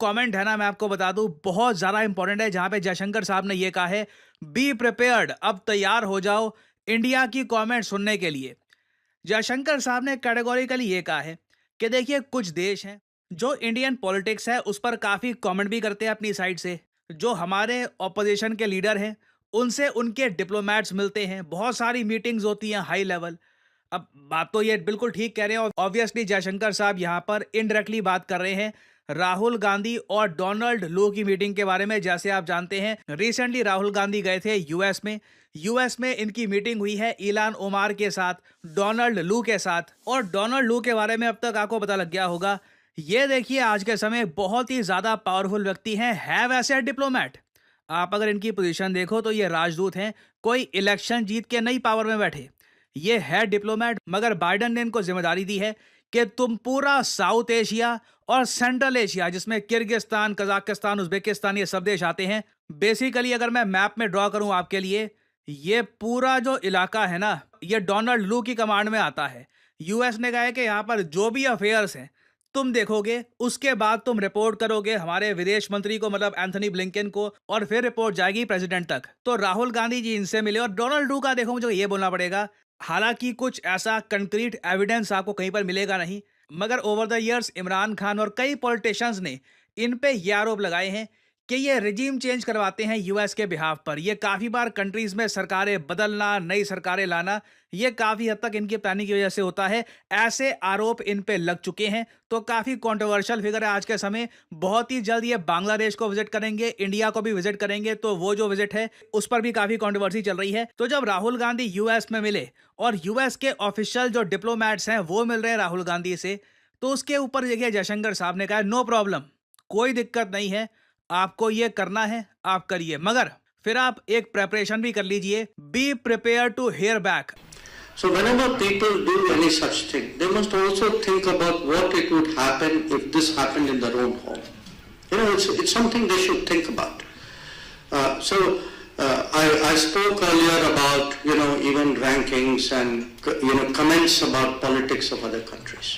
Comment है ना, मैं आपको बता दूं बहुत ज्यादा इंपॉर्टेंट है, जहां पे जयशंकर साहब ने ये कहा है, बी प्रिपेयर्ड, अब तैयार हो जाओ इंडिया की कमेंट सुनने के लिए। जयशंकर साहब ने कैटेगोरिकली ये कहा है कि देखिए कुछ देश हैं जो इंडियन पॉलिटिक्स है उस पर काफी कमेंट भी करते हैं अपनी साइड से। जो हमारे ऑपोजिशन के लीडर हैं उनसे उनके डिप्लोमेट्स मिलते हैं, बहुत सारी मीटिंग्स होती हैं हाई लेवल। अब बात तो ये बिल्कुल ठीक कह रहे हैं, ऑब्वियसली जयशंकर साहब यहाँ पर इनडायरेक्टली बात कर रहे हैं राहुल गांधी और डोनाल्ड लू की मीटिंग के बारे में। जैसे आप जानते हैं रिसेंटली राहुल गांधी गए थे यूएस में इनकी मीटिंग हुई है इलान ओमार के साथ, डोनाल्ड लू के साथ। और डोनाल्ड लू के बारे में अब तक आपको पता लग गया होगा, ये देखिए आज के समय बहुत ही ज्यादा पावरफुल व्यक्ति हैं, है वैसे डिप्लोमेट। आप अगर इनकी पोजीशन देखो तो ये राजदूत हैं, कोई इलेक्शन जीत के नहीं पावर में बैठे, ये है डिप्लोमेट। मगर बाइडन ने इनको जिम्मेदारी दी है कि तुम पूरा साउथ एशिया और सेंट्रल एशिया, जिसमें किर्गिस्तान, कजाकिस्तान, उज्बेकिस्तान, ये सब देश आते हैं। बेसिकली अगर मैं मैप में ड्रॉ करूं आपके लिए, ये पूरा जो इलाका है ना, ये डोनाल्ड लू की कमांड में आता है। यूएस ने कहा है कि यहाँ पर जो भी अफेयर्स हैं तुम देखोगे, उसके बाद तुम रिपोर्ट करोगे हमारे विदेश मंत्री को, मतलब एंथनी ब्लिंकन को, और फिर रिपोर्ट जाएगी प्रेसिडेंट तक। तो राहुल गांधी जी इनसे मिले। और डोनाल्ड लू का देखो, मुझे ये बोलना पड़ेगा, हालांकि कुछ ऐसा कंक्रीट एविडेंस आपको कहीं पर मिलेगा नहीं, मगर over the years Imran Khan और कई पॉलिटिशियंस ने इन पे ये आरोप लगाए हैं कि ये रिजीम चेंज करवाते हैं यूएस के बिहाफ पर। ये काफ़ी बार कंट्रीज में सरकारें बदलना, नई सरकारें लाना, ये काफ़ी हद तक इनकी प्लानिंग की वजह से होता है। ऐसे आरोप इन पे लग चुके हैं, तो काफ़ी कंट्रोवर्शियल फिगर है आज के समय। बहुत ही जल्द ये बांग्लादेश को विजिट करेंगे, इंडिया को भी विजिट करेंगे, तो वो जो विजिट है उस पर भी काफ़ी कंट्रोवर्सी चल रही है। तो जब राहुल गांधी यूएस में मिले और यूएस के ऑफिशियल जो डिप्लोमैट्स हैं वो मिल रहे हैं राहुल गांधी से, तो उसके ऊपर देखिए जयशंकर साहब ने कहा नो प्रॉब्लम, कोई दिक्कत नहीं है, आपको ये करना है आप करिए, मगर फिर आप एक प्रेपरेशन भी कर लीजिए, be prepare to hear back. So whenever people do any such thing, they must also think about what it would happen if this happened in their own home. It's something they should think about. I spoke earlier about, even rankings and, comments about politics of other countries.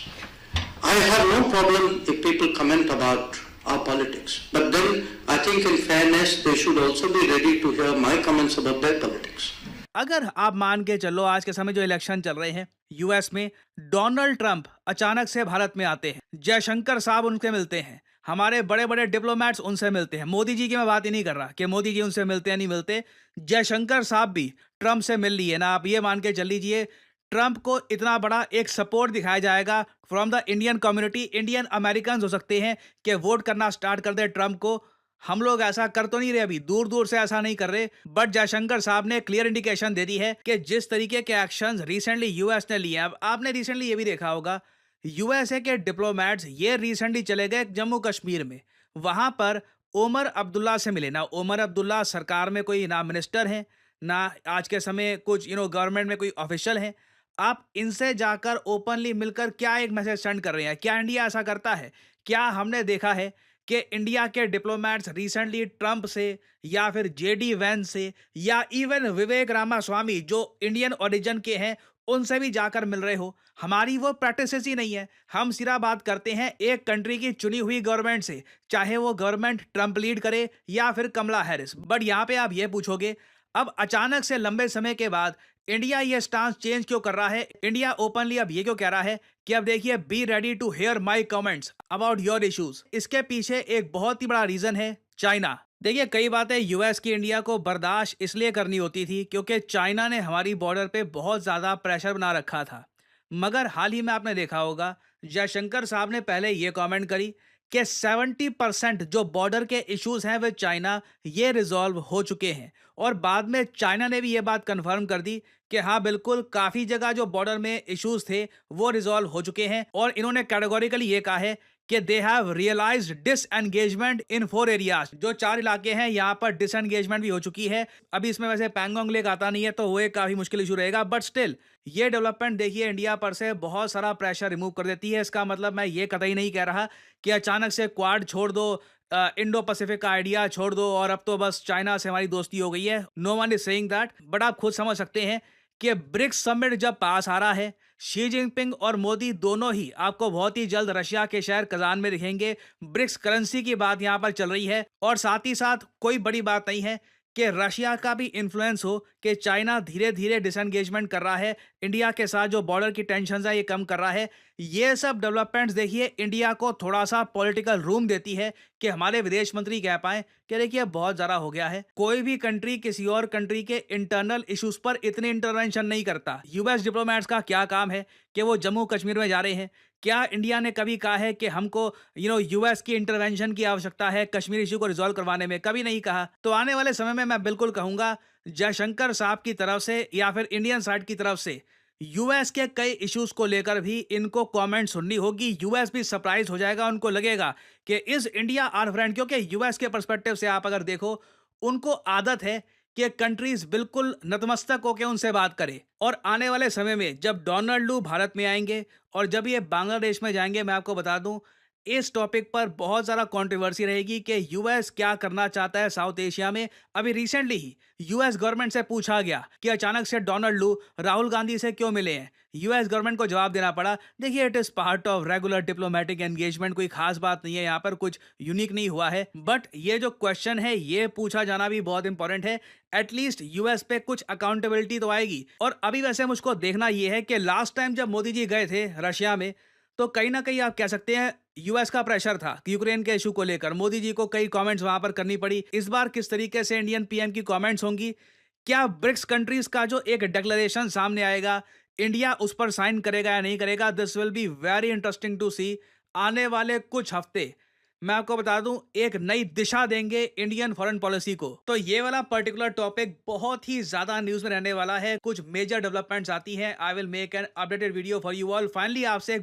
I have no problem if people comment about our politics. But then I think in fairness, they should also be ready to hear my comments about their politics. अगर आप मान के चलो आज के समय जो election चल रहे हैं यूएस में, डोनाल्ड ट्रंप अचानक से भारत में आते हैं, जयशंकर साहब उनसे मिलते हैं, हमारे बड़े बड़े डिप्लोमेट्स उनसे मिलते हैं। मोदी जी की मैं बात ही नहीं कर रहा कि मोदी जी उनसे मिलते हैं नहीं मिलते, जयशंकर साहब भी ट्रंप से मिल लिए ना। आप ये मान के चल लीजिए ट्रंप को इतना बड़ा एक सपोर्ट दिखाया जाएगा from the Indian community. Indian American हो सकते हैं कि वोट करना स्टार्ट कर दे ट्रंप को। हम लोग ऐसा कर तो नहीं रहे, अभी दूर दूर से ऐसा नहीं कर रहे, बट जयशंकर साहब ने क्लियर इंडिकेशन दे दी है कि जिस तरीके के एक्शंस रिसेंटली यूएस ने लिए। अब आपने रिसेंटली ये भी देखा होगा, यूएसए के डिप्लोमेट्स ये रिसेंटली चले गए जम्मू कश्मीर में, वहां पर ओमर अब्दुल्ला से मिले ना। ओमर अब्दुल्ला सरकार में कोई ना मिनिस्टर हैं, ना आज के समय कुछ गवर्नमेंट में कोई ऑफिशियल हैं। आप इनसे जाकर ओपनली मिलकर क्या एक मैसेज सेंड कर रहे हैं? क्या इंडिया ऐसा करता है? क्या हमने देखा है कि इंडिया के डिप्लोमेट्स रिसेंटली ट्रंप से या फिर जेडी वैंस से या इवन विवेक रामास्वामी जो इंडियन ओरिजिन के हैं उनसे भी जाकर मिल रहे हो? हमारी वो प्रैक्टिसेस ही नहीं है। हम सिर्फ बात करते हैं एक कंट्री की चुनी हुई गवर्नमेंट से, चाहे वो गवर्नमेंट ट्रंप लीड करे या फिर कमला हैरिस। बट यहाँ पे आप ये पूछोगे, अब अचानक से लंबे समय के बाद इंडिया ये स्टांस चेंज क्यों कर रहा है? इंडिया ओपनली अब ये क्यों कह रहा है कि अब देखिए be ready to hear my comments about your issues? इसके पीछे एक बहुत ही बड़ा रीजन है चाइना। देखिए कई बातें यूएस की इंडिया को बर्दाश्त इसलिए करनी होती थी क्योंकि चाइना ने हमारी बॉर्डर पे बहुत ज्यादा प्रेशर बना रखा था। मगर हाल ही में आपने देखा होगा जयशंकर साहब ने पहले ये कमेंट करी कि 70% जो बॉर्डर के इश्यूज हैं वे चाइना ये रिजॉल्व हो चुके हैं। और बाद में चाइना ने भी ये बात कंफर्म कर दी कि हाँ बिल्कुल काफ़ी जगह जो बॉर्डर में इश्यूज थे वो रिजॉल्व हो चुके हैं। और इन्होंने कैटेगोरिकली ये कहा है कि they have realized disengagement in 4 areas. जो 4 इलाके हैं यहाँ पर डिसएंगेजमेंट भी हो चुकी है। अभी इसमें वैसे पैंगोंग लेक आता नहीं है तो वो एक काफ़ी मुश्किल इशू रहेगा, बट स्टिल ये डेवलपमेंट देखिए इंडिया पर से बहुत सारा प्रेशर रिमूव कर देती है। इसका मतलब मैं ये कतई नहीं कह रहा कि अचानक से क्वाड छोड़ दो, इंडो पैसिफिक का आइडिया छोड़ दो और अब तो बस चाइना से हमारी दोस्ती हो गई है। No one is saying that, but आप खुद समझ सकते हैं कि ब्रिक्स समिट जब पास आ रहा है, शी जिनपिंग और मोदी दोनों ही आपको बहुत ही जल्द रशिया के शहर कजान में दिखेंगे। ब्रिक्स करेंसी की बात यहाँ पर चल रही है और साथ ही साथ कोई बड़ी बात नहीं है कि रशिया का भी इन्फ्लुएंस हो कि चाइना धीरे धीरे डिसएंगेजमेंट कर रहा है इंडिया के साथ, जो बॉर्डर की टेंशन है ये कम कर रहा है। ये सब डेवलपमेंट्स देखिए इंडिया को थोड़ा सा पॉलिटिकल रूम देती है कि हमारे विदेश मंत्री कह पाए कि देखिए बहुत ज़्यादा हो गया है। कोई भी कंट्री किसी और कंट्री के इंटरनल इश्यूज पर इतनी इंटरवेंशन नहीं करता। यूएस डिप्लोमेट्स का क्या काम है कि वो जम्मू कश्मीर में जा रहे हैं? क्या इंडिया ने कभी कहा है कि हमको यूएस की इंटरवेंशन की आवश्यकता है कश्मीर इशू को रिजॉल्व करवाने में? कभी नहीं कहा। तो आने वाले समय में मैं बिल्कुल कहूंगा जयशंकर साहब की तरफ से या फिर इंडियन साइड की तरफ से यूएस के कई इश्यूज को लेकर भी इनको कमेंट सुननी होगी। यूएस भी सरप्राइज हो जाएगा, उनको लगेगा कि इज इंडिया आवर फ्रेंड, क्योंकि यूएस के पर्सपेक्टिव से आप अगर देखो उनको आदत है कि कंट्रीज बिल्कुल नतमस्तक होकर उनसे बात करे। और आने वाले समय में जब डोनाल्ड लू भारत में आएंगे और जब ये बांग्लादेश में जाएंगे, मैं आपको बता दूं इस टॉपिक पर बहुत ज़्यादा कंट्रोवर्सी रहेगी कि यूएस क्या करना चाहता है साउथ एशिया में। अभी रिसेंटली ही यूएस गवर्नमेंट से पूछा गया कि अचानक से डोनाल्ड लू राहुल गांधी से क्यों मिले हैं। यूएस गवर्नमेंट को जवाब देना पड़ा, देखिए it is part of regular diplomatic engagement, कोई खास बात नहीं है, यहाँ पर कुछ यूनिक नहीं हुआ है। बट ये जो क्वेश्चन है ये पूछा जाना भी बहुत इंपॉर्टेंट है। एटलीस्ट यूएस पे कुछ अकाउंटेबिलिटी तो आएगी। और अभी वैसे मुझको देखना ये है कि लास्ट टाइम जब मोदी जी गए थे रशिया में तो कहीं ना कहीं आप कह सकते हैं यूएस का प्रेशर था कि यूक्रेन के इशू को लेकर मोदी जी को कई कमेंट्स वहां पर करनी पड़ी। इस बार किस तरीके से इंडियन पीएम की कमेंट्स होंगी? क्या ब्रिक्स कंट्रीज का जो एक डिक्लेरेशन सामने आएगा इंडिया उस पर साइन करेगा या नहीं करेगा? This will be very interesting to see. आने वाले कुछ हफ्ते मैं आपको बता दूं एक नई दिशा देंगे इंडियन फॉरेन पॉलिसी को। तो ये वाला पर्टिकुलर टॉपिक बहुत ही ज्यादा न्यूज में रहने वाला है। कुछ मेजर डेवलपमेंट्स आती हैं, I will make an updated video for you all. Finally आपसे